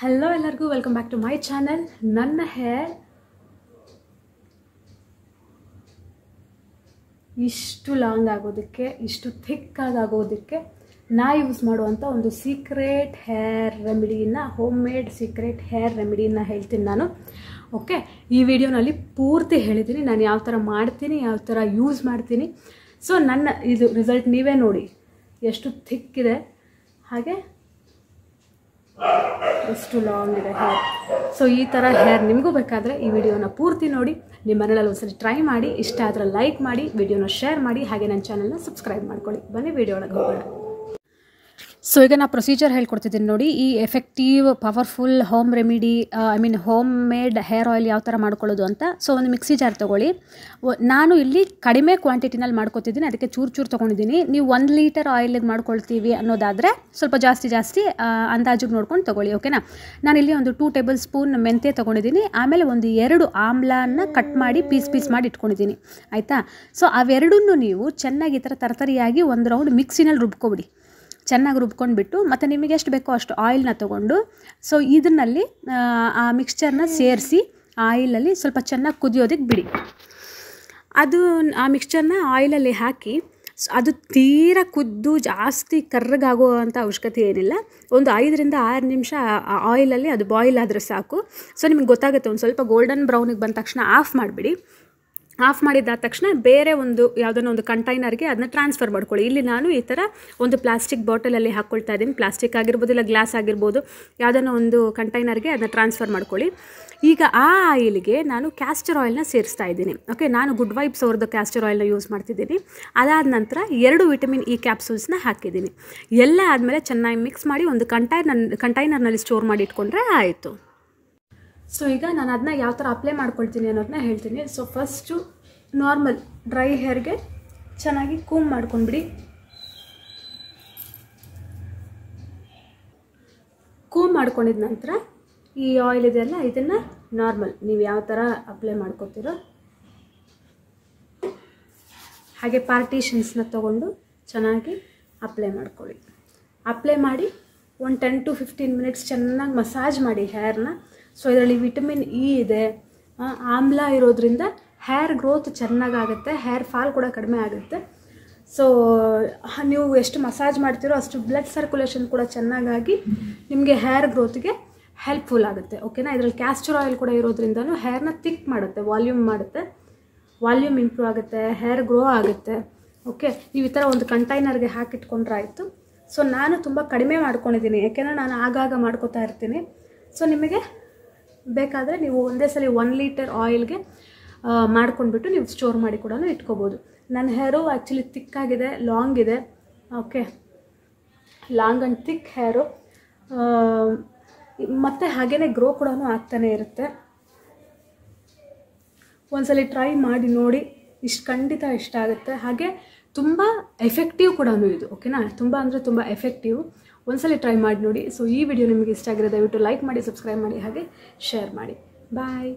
Hello ಎಲ್ಲರಿಗೂ welcome back to my channel. ನನ್ನ hair ಇಷ್ಟು ಲಾಂಗ್ ಆಗೋದಕ್ಕೆ, ಇಷ್ಟು ಥಿಕ್ಕಾಗಿ ಆಗೋದಕ್ಕೆ ನಾ ಯೂಸ್ ಮಾಡುವಂಥ ಒಂದು ಸೀಕ್ರೆಟ್ ಹೇರ್ ರೆಮಿಡಿನ, ಹೋಮ್ ಮೇಡ್ ಸೀಕ್ರೆಟ್ ಹೇರ್ ರೆಮಿಡಿನ ಹೇಳ್ತೀನಿ ನಾನು. ಓಕೆ, ಈ ವಿಡಿಯೋನಲ್ಲಿ ಪೂರ್ತಿ ಹೇಳಿದ್ದೀನಿ ನಾನು ಯಾವ ಥರ ಮಾಡ್ತೀನಿ, ಯಾವ ಥರ ಯೂಸ್ ಮಾಡ್ತೀನಿ. ಸೊ ನನ್ನ ಇದು ರಿಸಲ್ಟ್ ನೀವೇ ನೋಡಿ, ಎಷ್ಟು ಥಿಕ್ ಇದೆ, ಹಾಗೆ ಎಷ್ಟು ಲಾಂಗ್ ಇದೆ ಹೇರ್. ಸೊ ಈ ಥರ ಹೇರ್ ನಿಮಗೂ ಬೇಕಾದರೆ ಈ ವಿಡಿಯೋನ ಪೂರ್ತಿ ನೋಡಿ, ನಿಮ್ಮ ಮನೆಯಲ್ಲಿ ಒಂದ್ಸರಿ ಟ್ರೈ ಮಾಡಿ, ಇಷ್ಟ ಆದರೆ ಲೈಕ್ ಮಾಡಿ, ವಿಡಿಯೋನ ಶೇರ್ ಮಾಡಿ, ಹಾಗೆ ನನ್ನ ಚಾನಲ್ನ ಸಬ್ಸ್ಕ್ರೈಬ್ ಮಾಡ್ಕೊಳ್ಳಿ. ಬನ್ನಿ ವಿಡಿಯೋ ಒಳಗೆ ಹೋಗೋಣ. ಸೊ ಈಗ ನಾನು ಪ್ರೊಸೀಜರ್ ಹೇಳ್ಕೊಡ್ತಿದ್ದೀನಿ ನೋಡಿ. ಈ effective powerful home remedy, home made hair oil ಯಾವ ಥರ ಮಾಡ್ಕೊಳ್ಳೋದು ಅಂತ. ಸೊ ಒಂದು ಮಿಕ್ಸಿ ಜಾರ್ ತೊಗೊಳ್ಳಿ. ನಾನು ಇಲ್ಲಿ ಕಡಿಮೆ ಕ್ವಾಂಟಿಟಿನಲ್ಲಿ ಮಾಡ್ಕೊತಿದ್ದೀನಿ, ಅದಕ್ಕೆ ಚೂರು ತೊಗೊಂಡಿದ್ದೀನಿ. ನೀವು 1 ಲೀಟರ್ ಆಯಿಲಿಗೆ ಮಾಡ್ಕೊಳ್ತೀವಿ ಅನ್ನೋದಾದರೆ ಸ್ವಲ್ಪ ಜಾಸ್ತಿ ಅಂದಾಜಿಗೆ ನೋಡ್ಕೊಂಡು ತೊಗೊಳ್ಳಿ. ಓಕೆನಾ. ನಾನಿಲ್ಲಿ ಒಂದು 2 ಟೇಬಲ್ ಸ್ಪೂನ್ ಮೆಂತ್ಯ ತೊಗೊಂಡಿದ್ದೀನಿ. ಆಮೇಲೆ ಒಂದು 2 ಆಮ್ಲನ ಕಟ್ ಮಾಡಿ ಪೀಸ್ ಮಾಡಿ ಇಟ್ಕೊಂಡಿದ್ದೀನಿ, ಆಯಿತಾ. ಸೊ ಅವೆರಡನ್ನೂ ನೀವು ಚೆನ್ನಾಗಿ ಈ ಥರ ತರತರಿಯಾಗಿ ಒಂದು ರೌಂಡ್ ಮಿಕ್ಸಿನಲ್ಲಿ ರುಬ್ಕೊಬಿಡಿ. ಚೆನ್ನಾಗಿ ರುಬ್ಕೊಂಡ್ಬಿಟ್ಟು ಮತ್ತು ನಿಮಗೆ ಎಷ್ಟು ಬೇಕೋ ಅಷ್ಟು ಆಯಿಲ್ನ ತೊಗೊಂಡು, ಸೊ ಇದನ್ನಲ್ಲಿ ಆ ಮಿಕ್ಸ್ಚರ್ನ ಸೇರಿಸಿ ಆಯಿಲಲ್ಲಿ ಸ್ವಲ್ಪ ಚೆನ್ನಾಗಿ ಕುದಿಯೋದಕ್ಕೆ ಬಿಡಿ. ಅದು ಆ ಮಿಕ್ಸ್ಚರ್ನ ಆಯಿಲಲ್ಲಿ ಹಾಕಿ, ಅದು ತೀರಾ ಕುದ್ದು ಜಾಸ್ತಿ ಕರ್ರಗಾಗುವಂಥ ಅವಶ್ಯಕತೆ ಏನಿಲ್ಲ. ಒಂದು 5 ರಿಂದ 6 ನಿಮಿಷ ಆಯಿಲಲ್ಲಿ ಅದು ಬಾಯ್ಲ್ ಆದರೆ ಸಾಕು. ಸೊ ನಿಮಗೆ ಗೊತ್ತಾಗುತ್ತೆ, ಒಂದು ಸ್ವಲ್ಪ ಗೋಲ್ಡನ್ ಬ್ರೌನಿಗೆ ಬಂದ ತಕ್ಷಣ ಆಫ್ ಮಾಡಿಬಿಡಿ. ಆಫ್ ಮಾಡಿದ್ದಾದ ತಕ್ಷಣ ಬೇರೆ ಒಂದು ಯಾವುದನ್ನೋ ಒಂದು ಕಂಟೈನರ್ಗೆ ಅದನ್ನ ಟ್ರಾನ್ಸ್ಫರ್ ಮಾಡ್ಕೊಳ್ಳಿ. ಇಲ್ಲಿ ನಾನು ಈ ಥರ ಒಂದು ಪ್ಲಾಸ್ಟಿಕ್ ಬಾಟಲಲ್ಲಿ ಹಾಕ್ಕೊಳ್ತಾ ಇದ್ದೀನಿ. ಪ್ಲಾಸ್ಟಿಕ್ ಆಗಿರ್ಬೋದು, ಇಲ್ಲ ಗ್ಲಾಸ್ ಆಗಿರ್ಬೋದು, ಯಾವುದನ್ನೋ ಒಂದು ಕಂಟೈನರ್ಗೆ ಅದನ್ನ ಟ್ರಾನ್ಸ್ಫರ್ ಮಾಡ್ಕೊಳ್ಳಿ. ಈಗ ಆ ಆಯಿಲ್ಗೆ ನಾನು ಕ್ಯಾಸ್ಟರ್ ಆಯಿಲ್ನ ಸೇರಿಸ್ತಾ ಇದ್ದೀನಿ. ಓಕೆ, ನಾನು ಗುಡ್ ವೈಬ್ಸ್ ಅವ್ರದ್ದು ಕ್ಯಾಸ್ಟರ್ ಆಯಿಲ್ನ ಯೂಸ್ ಮಾಡ್ತಿದ್ದೀನಿ. ಅದಾದ ನಂತರ 2 ವಿಟಮಿನ್ ಇ ಕ್ಯಾಪ್ಸೂಲ್ಸ್ನ ಹಾಕಿದ್ದೀನಿ. ಎಲ್ಲ ಆದಮೇಲೆ ಚೆನ್ನಾಗಿ ಮಿಕ್ಸ್ ಮಾಡಿ ಒಂದು ಕಂಟೈನರ್ನಲ್ಲಿ ಸ್ಟೋರ್ ಮಾಡಿ ಇಟ್ಕೊಂಡ್ರೆ ಆಯಿತು. ಸೊ ಈಗ ನಾನು ಅದನ್ನ ಯಾವ ಥರ ಅಪ್ಲೈ ಮಾಡ್ಕೊಳ್ತೀನಿ ಅನ್ನೋದನ್ನ ಹೇಳ್ತೀನಿ. ಸೊ ಫಸ್ಟು ನಾರ್ಮಲ್ ಡ್ರೈ ಹೇರ್ಗೆ ಚೆನ್ನಾಗಿ ಕೂಮ್ ಮಾಡ್ಕೊಂಡ್ಬಿಡಿ. ಕೂಮ್ ಮಾಡ್ಕೊಂಡಿದ ನಂತರ ಈ ಆಯಿಲ್ ಇದೆಯಲ್ಲ, ಇದನ್ನು ನಾರ್ಮಲ್ ನೀವು ಯಾವ ಥರ ಅಪ್ಲೈ ಮಾಡ್ಕೊತೀರೋ ಹಾಗೆ ಪಾರ್ಟಿಷನ್ಸ್ನ ತೊಗೊಂಡು ಚೆನ್ನಾಗಿ ಅಪ್ಲೈ ಮಾಡ್ಕೊಳ್ಳಿ. ಅಪ್ಲೈ ಮಾಡಿ ಒಂದು 10 to 15 ಮಿನಿಟ್ಸ್ ಚೆನ್ನಾಗಿ ಮಸಾಜ್ ಮಾಡಿ ಹೇರ್ನ. ಸೊ ಇದರಲ್ಲಿ ವಿಟಮಿನ್ ಇ ಇದೆ, ಆಮ್ಲ ಇರೋದ್ರಿಂದ ಹೇರ್ ಗ್ರೋತ್ ಚೆನ್ನಾಗಾಗುತ್ತೆ, ಹೇರ್ ಫಾಲ್ ಕೂಡ ಕಡಿಮೆ ಆಗುತ್ತೆ. ಸೊ ನೀವು ಎಷ್ಟು ಮಸಾಜ್ ಮಾಡ್ತೀರೋ ಅಷ್ಟು ಬ್ಲಡ್ ಸರ್ಕ್ಯುಲೇಷನ್ ಕೂಡ ಚೆನ್ನಾಗಾಗಿ ನಿಮಗೆ ಹೇರ್ ಗ್ರೋತ್ಗೆ ಹೆಲ್ಪ್ಫುಲ್ ಆಗುತ್ತೆ. ಓಕೆನಾ. ಇದರಲ್ಲಿ ಕ್ಯಾಸ್ಟರ್ ಆಯಿಲ್ ಕೂಡ ಇರೋದ್ರಿಂದನೂ ಹೇರ್ನ ಥಿಕ್ ಮಾಡುತ್ತೆ, ವಾಲ್ಯೂಮ್ ಮಾಡುತ್ತೆ, ವಾಲ್ಯೂಮ್ ಇಂಪ್ರೂವ್ ಆಗುತ್ತೆ, ಹೇರ್ ಗ್ರೋ ಆಗುತ್ತೆ. ಓಕೆ, ನೀವು ಈ ಥರ ಒಂದು ಕಂಟೈನರ್ಗೆ ಹಾಕಿಟ್ಕೊಂಡ್ರೆ ಆಯಿತು. ಸೊ ನಾನು ತುಂಬ ಕಡಿಮೆ ಮಾಡ್ಕೊಂಡಿದ್ದೀನಿ, ಯಾಕೆಂದರೆ ನಾನು ಆಗಾಗ ಮಾಡ್ಕೋತಾ ಇರ್ತೀನಿ. ಸೊ ನಿಮಗೆ ಬೇಕಾದರೆ ನೀವು ಒಂದೇ ಸಲ 1 ಲೀಟರ್ ಆಯಿಲ್ಗೆ ಮಾಡ್ಕೊಂಡ್ಬಿಟ್ಟು ನೀವು ಸ್ಟೋರ್ ಮಾಡಿ ಕೂಡ ಇಟ್ಕೋಬೋದು. ನನ್ನ ಹೇರು ಆ್ಯಕ್ಚುಲಿ ಥಿಕ್ಕಾಗಿದೆ, ಲಾಂಗ್ ಇದೆ. ಓಕೆ, ಲಾಂಗ್ ಆ್ಯಂಡ್ ಥಿಕ್ ಹೇರು, ಮತ್ತು ಹಾಗೆಯೇ ಗ್ರೋ ಕೂಡ ಆಗ್ತಾನೆ ಇರುತ್ತೆ. ಒಂದ್ಸಲ ಟ್ರೈ ಮಾಡಿ ನೋಡಿ, ಖಂಡಿತ ಇಷ್ಟ ಆಗುತ್ತೆ. ಹಾಗೆ ತುಂಬ ಎಫೆಕ್ಟಿವ್ ಕೂಡ ಇದು. ಓಕೆನಾ, ತುಂಬ ಅಂದರೆ ತುಂಬ ಎಫೆಕ್ಟಿವ್. ಒಂದ್ಸಲ ಟ್ರೈ ಮಾಡಿ ನೋಡಿ. ಸೊ ಈ ವಿಡಿಯೋ ನಿಮಗೆ ಇಷ್ಟ ಆಗಿರೋ ದಯವಿಟ್ಟು ಲೈಕ್ ಮಾಡಿ, ಸಬ್ಸ್ಕ್ರೈಬ್ ಮಾಡಿ, ಹಾಗೆ ಶೇರ್ ಮಾಡಿ. ಬಾಯ್.